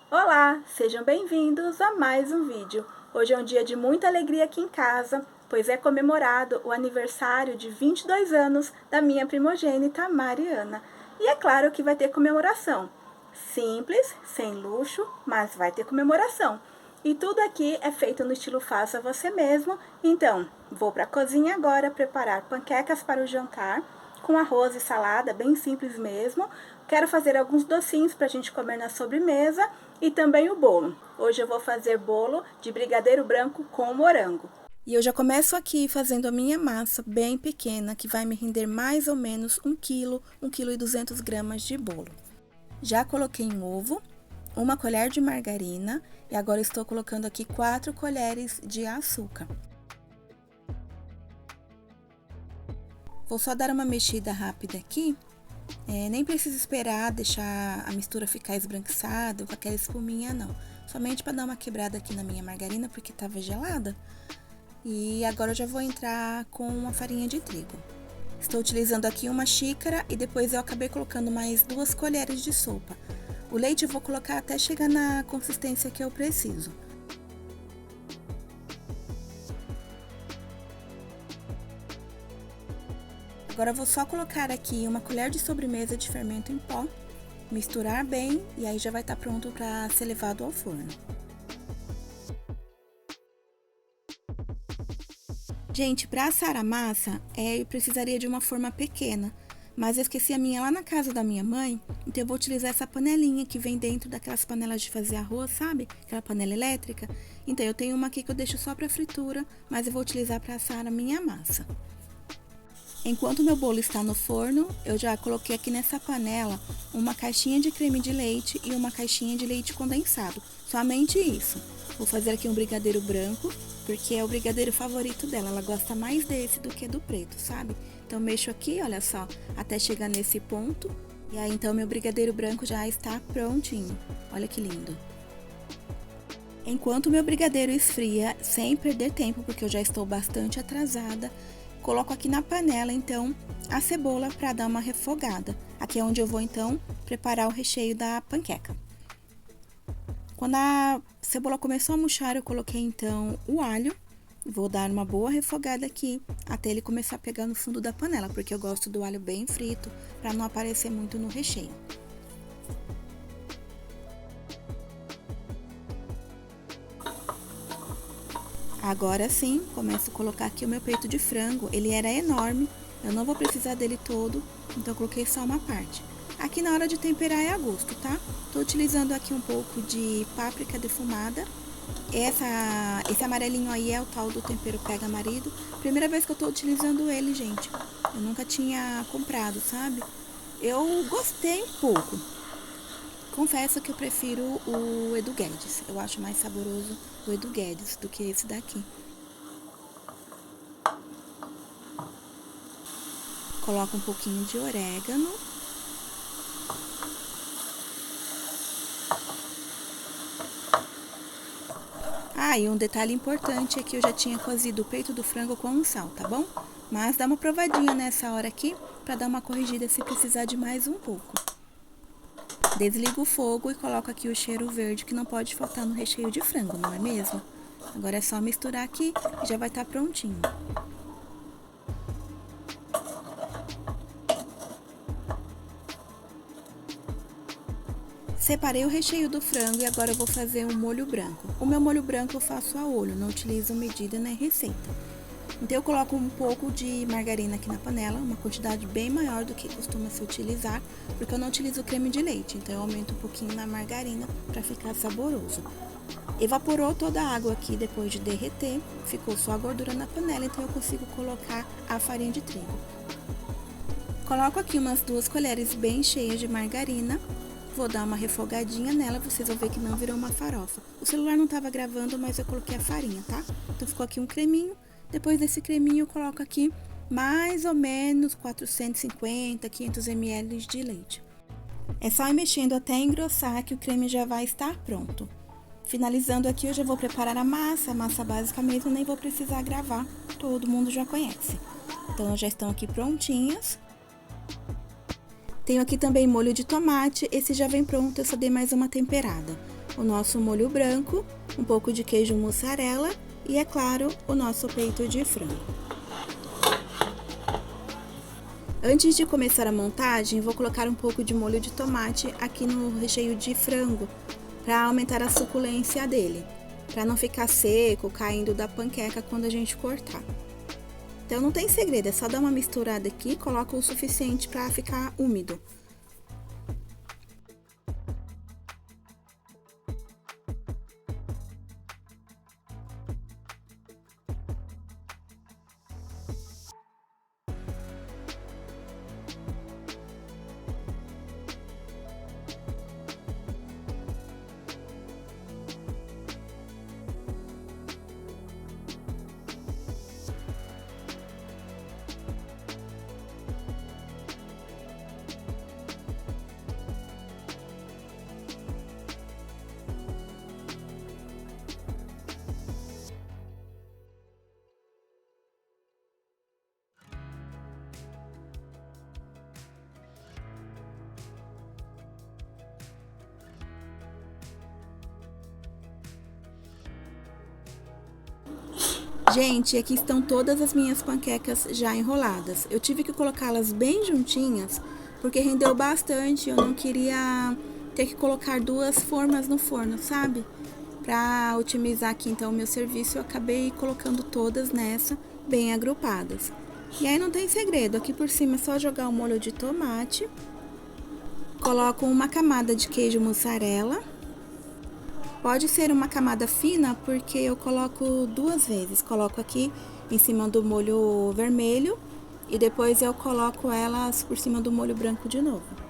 Olá, sejam bem-vindos a mais um vídeo. Hoje é um dia de muita alegria aqui em casa, pois é comemorado o aniversário de 22 anos da minha primogênita Mariana. E é claro que vai ter comemoração. Simples, sem luxo, mas vai ter comemoração. E tudo aqui é feito no estilo faça você mesmo. Então, vou para a cozinha agora preparar panquecas para o jantar, com arroz e salada, bem simples mesmo. Quero fazer alguns docinhos para a gente comer na sobremesa e também o bolo. Hoje eu vou fazer bolo de brigadeiro branco com morango. E eu já começo aqui fazendo a minha massa bem pequena, que vai me render mais ou menos 1 quilo e 200 gramas de bolo. Já coloquei um ovo, uma colher de margarina e agora estou colocando aqui 4 colheres de açúcar. Vou só dar uma mexida rápida aqui, nem precisa esperar deixar a mistura ficar esbranquiçada ou com aquela espuminha não. Somente para dar uma quebrada aqui na minha margarina porque estava gelada. E agora eu já vou entrar com a farinha de trigo. Estou utilizando aqui uma xícara e depois eu acabei colocando mais 2 colheres de sopa. O leite eu vou colocar até chegar na consistência que eu preciso. Agora eu vou só colocar aqui uma colher de sobremesa de fermento em pó, misturar bem e aí já vai estar pronto para ser levado ao forno. Gente, para assar a massa, eu precisaria de uma forma pequena, mas eu esqueci a minha lá na casa da minha mãe, então eu vou utilizar essa panelinha que vem dentro daquelas panelas de fazer arroz, sabe? Aquela panela elétrica. Então eu tenho uma aqui que eu deixo só para fritura, mas eu vou utilizar para assar a minha massa. Enquanto o meu bolo está no forno, eu já coloquei aqui nessa panela uma caixinha de creme de leite e uma caixinha de leite condensado. Somente isso. Vou fazer aqui um brigadeiro branco, porque é o brigadeiro favorito dela. Ela gosta mais desse do que do preto, sabe? Então, mexo aqui, olha só, até chegar nesse ponto. E aí, então, meu brigadeiro branco já está prontinho. Olha que lindo. Enquanto o meu brigadeiro esfria, sem perder tempo, porque eu já estou bastante atrasada, coloco aqui na panela, então, a cebola para dar uma refogada. Aqui é onde eu vou, então, preparar o recheio da panqueca. Quando a cebola começou a murchar, eu coloquei, então, o alho. Vou dar uma boa refogada aqui, até ele começar a pegar no fundo da panela, porque eu gosto do alho bem frito, para não aparecer muito no recheio. Agora sim, começo a colocar aqui o meu peito de frango. Ele era enorme, eu não vou precisar dele todo, então eu coloquei só uma parte. Aqui na hora de temperar é a gosto, tá? Tô utilizando aqui um pouco de páprica defumada. Esse amarelinho aí é o tal do tempero pega marido. Primeira vez que eu tô utilizando ele, gente. Eu nunca tinha comprado, sabe? Eu gostei um pouco. Confesso que eu prefiro o Edu Guedes. Eu acho mais saboroso o Edu Guedes do que esse daqui. Coloco um pouquinho de orégano. E um detalhe importante é que eu já tinha cozido o peito do frango com sal, tá bom? Mas dá uma provadinha nessa hora aqui pra dar uma corrigida se precisar de mais um pouco. Desligo o fogo e coloco aqui o cheiro verde que não pode faltar no recheio de frango, não é mesmo? Agora é só misturar aqui e já vai estar prontinho. Separei o recheio do frango e agora eu vou fazer um molho branco. O meu molho branco eu faço a olho, não utilizo medida nem receita. Então eu coloco um pouco de margarina aqui na panela, uma quantidade bem maior do que costuma se utilizar, porque eu não utilizo creme de leite, então eu aumento um pouquinho na margarina para ficar saboroso. Evaporou toda a água aqui depois de derreter, ficou só a gordura na panela, então eu consigo colocar a farinha de trigo. Coloco aqui umas 2 colheres bem cheias de margarina. Vou dar uma refogadinha nela, vocês vão ver que não virou uma farofa. O celular não estava gravando, mas eu coloquei a farinha, tá? Então ficou aqui um creminho. Depois desse creminho eu coloco aqui mais ou menos 450, 500 ml de leite. É só ir mexendo até engrossar que o creme já vai estar pronto. Finalizando aqui, eu já vou preparar a massa básica mesmo, nem vou precisar gravar, todo mundo já conhece. Então, já estão aqui prontinhas. Tenho aqui também molho de tomate, esse já vem pronto, eu só dei mais uma temperada. o nosso molho branco, um pouco de queijo mussarela e, é claro, o nosso peito de frango. Antes de começar a montagem, vou colocar um pouco de molho de tomate aqui no recheio de frango, para aumentar a suculência dele, para não ficar seco, caindo da panqueca quando a gente cortar. Então não tem segredo, é só dar uma misturada aqui, coloca o suficiente para ficar úmido. Gente, aqui estão todas as minhas panquecas já enroladas. Eu tive que colocá-las bem juntinhas, porque rendeu bastante. Eu não queria ter que colocar 2 formas no forno, sabe? Para otimizar aqui então o meu serviço, eu acabei colocando todas nessa, bem agrupadas. E aí não tem segredo, aqui por cima é só jogar o molho de tomate. Coloco uma camada de queijo mussarela. Pode ser uma camada fina, porque eu coloco 2 vezes. Coloco aqui em cima do molho vermelho e depois eu coloco elas por cima do molho branco de novo.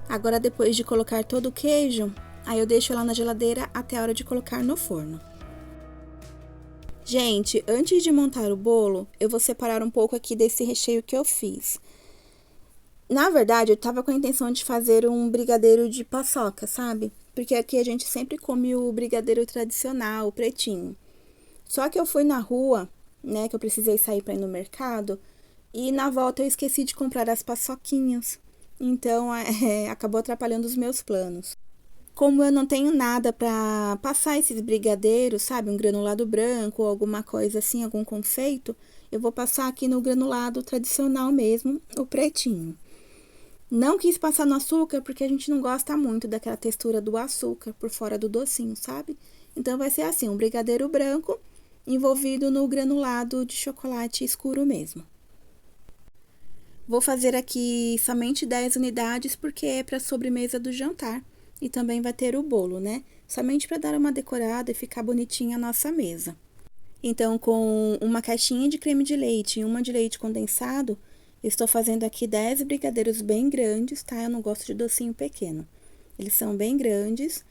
Agora, depois de colocar todo o queijo, aí eu deixo lá na geladeira até a hora de colocar no forno. Gente, antes de montar o bolo, eu vou separar um pouco aqui desse recheio que eu fiz. Na verdade, eu tava com a intenção de fazer um brigadeiro de paçoca, sabe? Porque aqui a gente sempre come o brigadeiro tradicional, o pretinho. Só que eu fui na rua, né, que eu precisei sair para ir no mercado, e na volta eu esqueci de comprar as paçoquinhas. Então, acabou atrapalhando os meus planos. Como eu não tenho nada para passar esses brigadeiros, sabe, um granulado branco ou alguma coisa assim, algum confeito, eu vou passar aqui no granulado tradicional mesmo, o pretinho. Não quis passar no açúcar porque a gente não gosta muito daquela textura do açúcar por fora do docinho, sabe? Então, vai ser assim, um brigadeiro branco envolvido no granulado de chocolate escuro mesmo. Vou fazer aqui somente 10 unidades porque é para sobremesa do jantar. E também vai ter o bolo, né? Somente para dar uma decorada e ficar bonitinha a nossa mesa. Então, com uma caixinha de creme de leite e uma de leite condensado, estou fazendo aqui 10 brigadeiros bem grandes, tá? Eu não gosto de docinho pequeno. Eles são bem grandes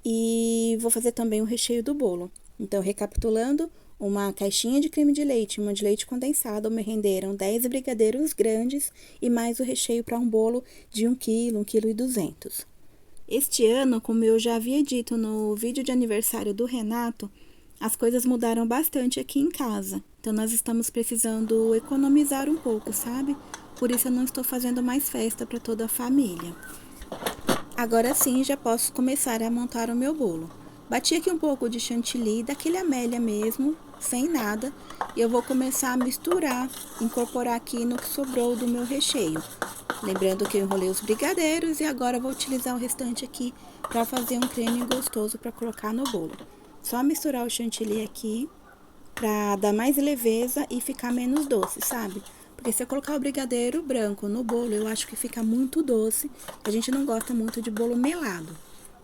e vou fazer também o recheio do bolo. Então, recapitulando, uma caixinha de creme de leite e uma de leite condensado me renderam 10 brigadeiros grandes e mais o recheio para um bolo de 1 kg, 1,2 kg. Este ano, como eu já havia dito no vídeo de aniversário do Renato, as coisas mudaram bastante aqui em casa. Então, nós estamos precisando economizar um pouco, sabe? Por isso, eu não estou fazendo mais festa para toda a família. Agora sim, já posso começar a montar o meu bolo. Bati aqui um pouco de chantilly, daquele Amélia mesmo, sem nada. E eu vou começar a misturar, incorporar aqui no que sobrou do meu recheio. Lembrando que eu enrolei os brigadeiros e agora vou utilizar o restante aqui para fazer um creme gostoso para colocar no bolo. Só misturar o chantilly aqui para dar mais leveza e ficar menos doce, sabe? Porque se eu colocar o brigadeiro branco no bolo, eu acho que fica muito doce. A gente não gosta muito de bolo melado.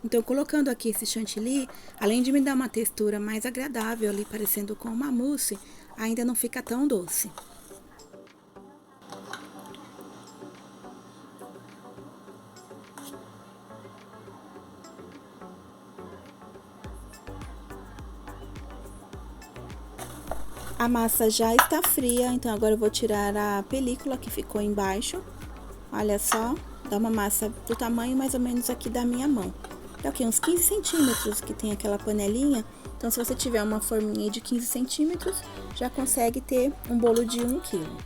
Então, colocando aqui esse chantilly, além de me dar uma textura mais agradável ali, parecendo com uma mousse, ainda não fica tão doce. A massa já está fria, então agora eu vou tirar a película que ficou embaixo. Olha só, dá uma massa do tamanho mais ou menos aqui da minha mão. Daqui uns 15 centímetros que tem aquela panelinha. Então, se você tiver uma forminha de 15 centímetros, já consegue ter um bolo de 1 quilo,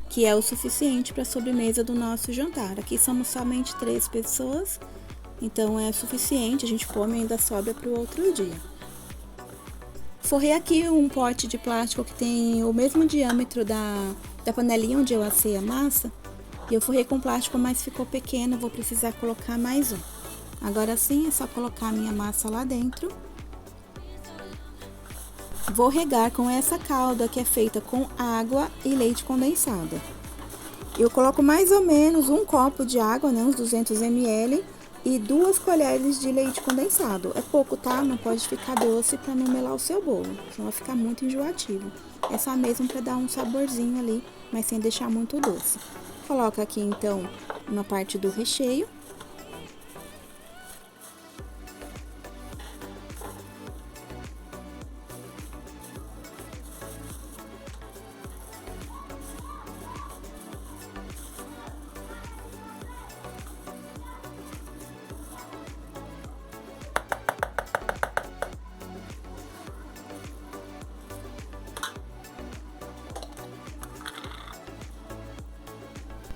que é o suficiente para a sobremesa do nosso jantar. Aqui somos somente 3 pessoas, então é suficiente, a gente come e ainda sobra para o outro dia. Forrei aqui um pote de plástico que tem o mesmo diâmetro da panelinha onde eu assei a massa. E eu forrei com plástico, mas ficou pequeno, vou precisar colocar mais um. Agora sim, é só colocar a minha massa lá dentro. Vou regar com essa calda que é feita com água e leite condensado. Eu coloco mais ou menos um copo de água, né, uns 200 ml, e 2 colheres de leite condensado. É pouco, tá? Não pode ficar doce para não melar o seu bolo, senão vai ficar muito enjoativo. É só mesmo para dar um saborzinho ali, mas sem deixar muito doce. Coloca aqui então uma parte do recheio.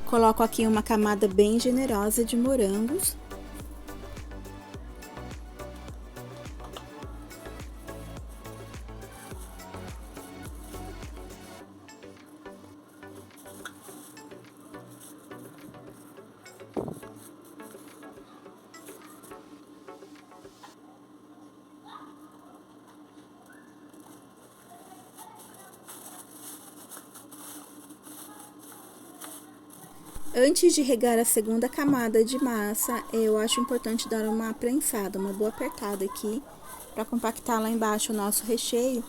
Coloco aqui uma camada bem generosa de morangos. Antes de regar a segunda camada de massa, eu acho importante dar uma prensada, uma boa apertada aqui, para compactar lá embaixo o nosso recheio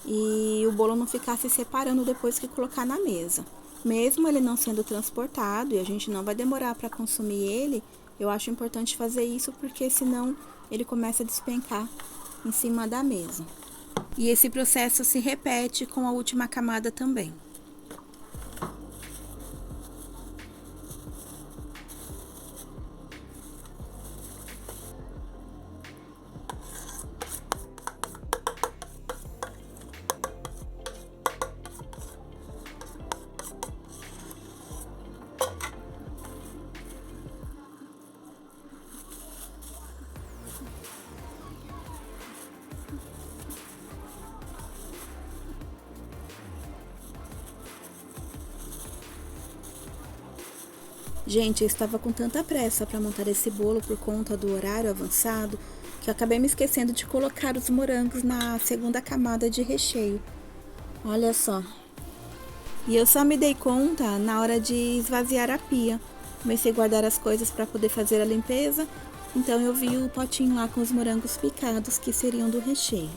e o bolo não ficar se separando depois que colocar na mesa. Mesmo ele não sendo transportado e a gente não vai demorar para consumir ele, eu acho importante fazer isso porque senão ele começa a despencar em cima da mesa. E esse processo se repete com a última camada também. Gente, eu estava com tanta pressa para montar esse bolo por conta do horário avançado, que eu acabei me esquecendo de colocar os morangos na segunda camada de recheio. Olha só. E eu só me dei conta na hora de esvaziar a pia. Comecei a guardar as coisas para poder fazer a limpeza, então eu vi o potinho lá com os morangos picados, que seriam do recheio.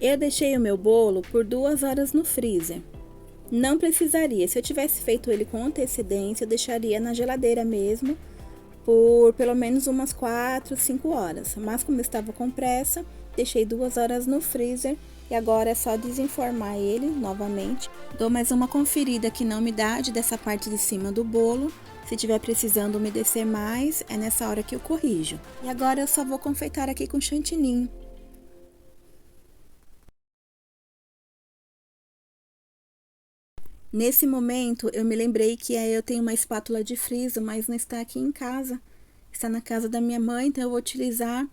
Eu deixei o meu bolo por 2 horas no freezer. Não precisaria, se eu tivesse feito ele com antecedência, eu deixaria na geladeira mesmo por pelo menos umas 4, 5 horas. Mas como eu estava com pressa, deixei 2 horas no freezer e agora é só desenformar ele novamente. Dou mais uma conferida aqui na umidade dessa parte de cima do bolo. Se tiver precisando umedecer mais, é nessa hora que eu corrijo. E agora eu só vou confeitar aqui com chantininho. Nesse momento, eu me lembrei que eu tenho uma espátula de friso, mas não está aqui em casa. Está na casa da minha mãe, então eu vou utilizar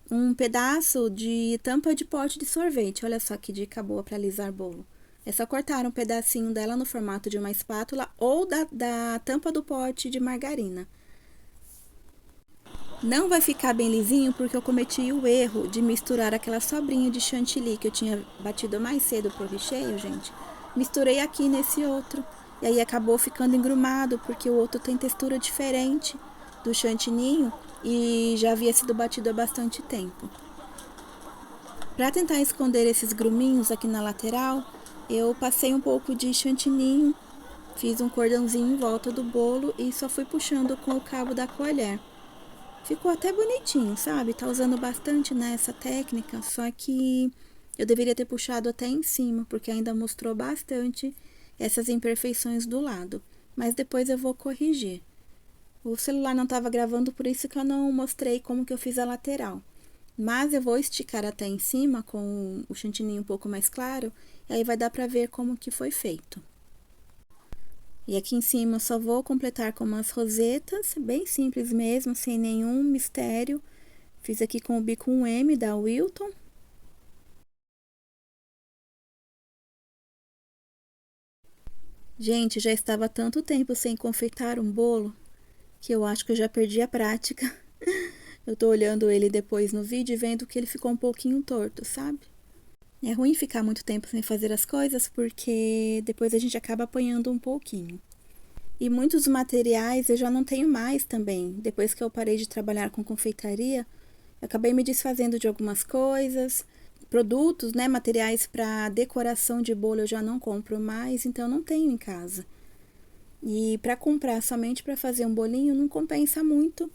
um pedaço de tampa de pote de sorvete. Olha só que dica boa para alisar bolo. É só cortar um pedacinho dela no formato de uma espátula ou da tampa do pote de margarina. Não vai ficar bem lisinho porque eu cometi o erro de misturar aquela sobrinha de chantilly que eu tinha batido mais cedo pro recheio, gente. Misturei aqui nesse outro. E aí acabou ficando engrumado porque o outro tem textura diferente do chantininho e já havia sido batido há bastante tempo. Para tentar esconder esses gruminhos aqui na lateral, eu passei um pouco de chantininho, fiz um cordãozinho em volta do bolo e só fui puxando com o cabo da colher. Ficou até bonitinho, sabe? Tá usando bastante nessa técnica, só que eu deveria ter puxado até em cima, porque ainda mostrou bastante essas imperfeições do lado. Mas depois eu vou corrigir. O celular não estava gravando, por isso que eu não mostrei como que eu fiz a lateral. Mas eu vou esticar até em cima com o chantininho um pouco mais claro, e aí vai dar pra ver como que foi feito. E aqui em cima eu só vou completar com umas rosetas, bem simples mesmo, sem nenhum mistério. Fiz aqui com o bico 1M da Wilton. Gente, já estava há tanto tempo sem confeitar um bolo, que eu acho que eu já perdi a prática. Eu tô olhando ele depois no vídeo e vendo que ele ficou um pouquinho torto, sabe? É ruim ficar muito tempo sem fazer as coisas, porque depois a gente acaba apanhando um pouquinho. E muitos materiais eu já não tenho mais também. Depois que eu parei de trabalhar com confeitaria, eu acabei me desfazendo de algumas coisas. Produtos, né, materiais para decoração de bolo eu já não compro mais, então eu não tenho em casa. E para comprar somente para fazer um bolinho não compensa muito,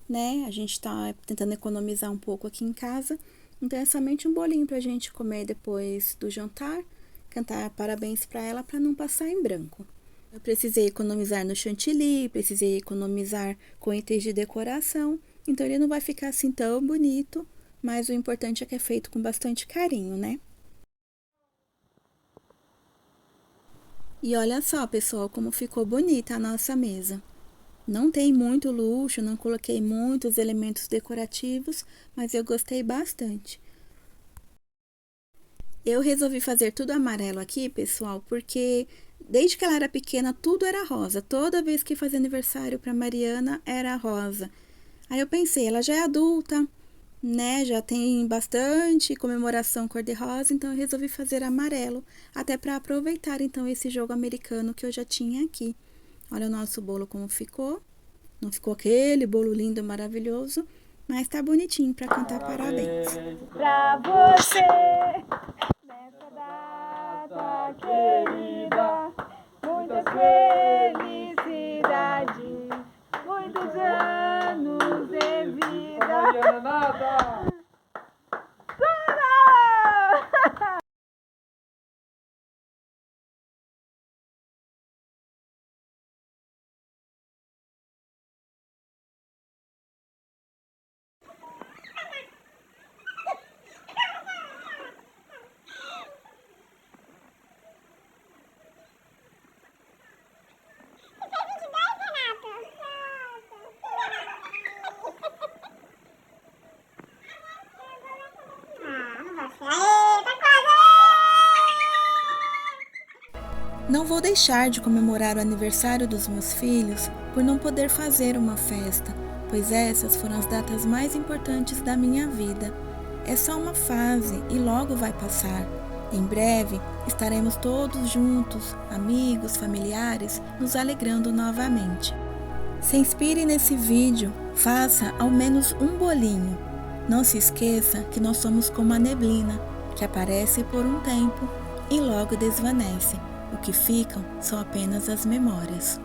né? A gente tá tentando economizar um pouco aqui em casa. Então é somente um bolinho pra gente comer depois do jantar, cantar parabéns para ela para não passar em branco. Eu precisei economizar no chantilly, precisei economizar com itens de decoração, então ele não vai ficar assim tão bonito, mas o importante é que é feito com bastante carinho, né? E olha só, pessoal, como ficou bonita a nossa mesa. Não tem muito luxo, não coloquei muitos elementos decorativos, mas eu gostei bastante. Eu resolvi fazer tudo amarelo aqui, pessoal, porque desde que ela era pequena tudo era rosa. Toda vez que fazia aniversário para Mariana era rosa. Aí eu pensei, ela já é adulta, né? Já tem bastante comemoração cor-de-rosa, então eu resolvi fazer amarelo, até para aproveitar então esse jogo americano que eu já tinha aqui. Olha o nosso bolo como ficou. Não ficou aquele bolo lindo, maravilhoso, mas tá bonitinho para cantar parabéns. Pra você, nessa data querida, muita felicidade, muitos anos de vida. Não vou deixar de comemorar o aniversário dos meus filhos por não poder fazer uma festa, pois essas foram as datas mais importantes da minha vida. É só uma fase e logo vai passar. Em breve estaremos todos juntos, amigos, familiares, nos alegrando novamente. Se inspire nesse vídeo, faça ao menos um bolinho. Não se esqueça que nós somos como a neblina, que aparece por um tempo e logo desvanece. O que ficam são apenas as memórias.